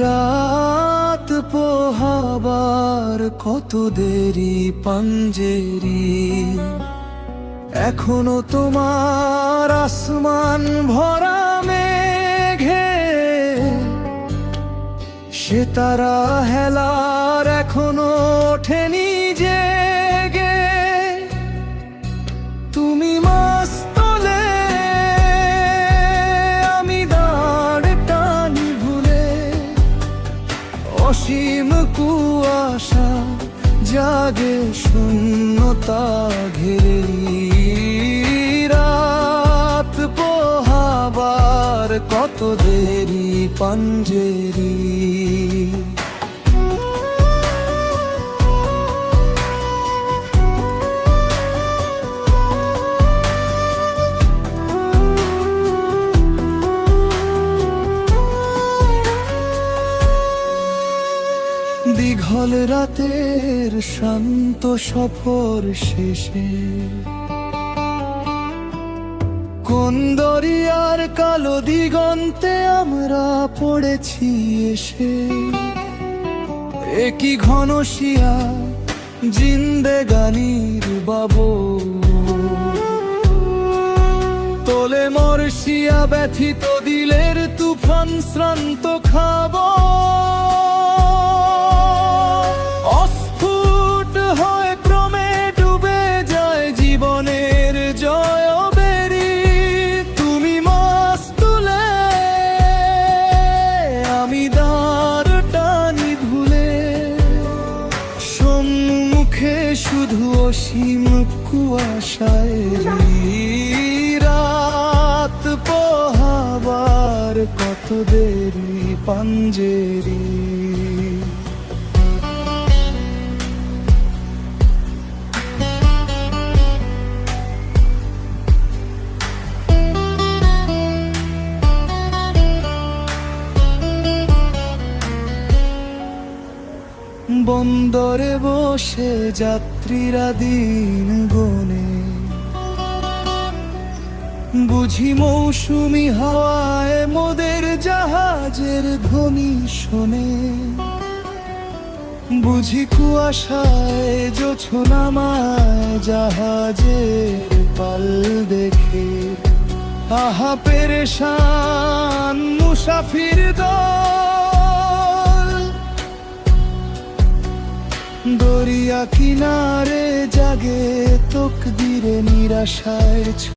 রাত পোহাবার কত দেরি পাঞ্জেরি, এখনো তোমার আসমান ভরা মেঘে সে তারা হেলার এখনো ওঠেনি জেগে। তুমি মাছ তোলে আমি দাঁড় টানি ভুলে, অসীম কুয়াশা জাগে শূন্যতা ঘেরি, রাত পোহাবার কত দেরি পাঞ্জেরি। দীঘল রাতের শান্ত সফর শেষে কোন দরিয়ার কালো দিগন্তে আমরা পড়েছি এসে। একই ঘনশিয়া জিন্দেগানির বাবর তোলে মরশিয়া ব্যথিত দিলের তুফান শ্রান্ত খাবো। শুধু অসীম কুয়াশায় রাত পোহাবার কত দেরি পাঞ্জেরি। বন্দরে বসে যাত্রীরা দিন গোনে, বুঝি মৌসুমি হাওয়ায় মোদের জাহাজের ধ্বনি শোনে। বুঝি কুয়াশায় জোছনামায় জাহাজের পাল দেখে, আহা পেরেশান মুসাফির দল দরিয়া কিনারে জাগে তকদিরে নিরাশায়।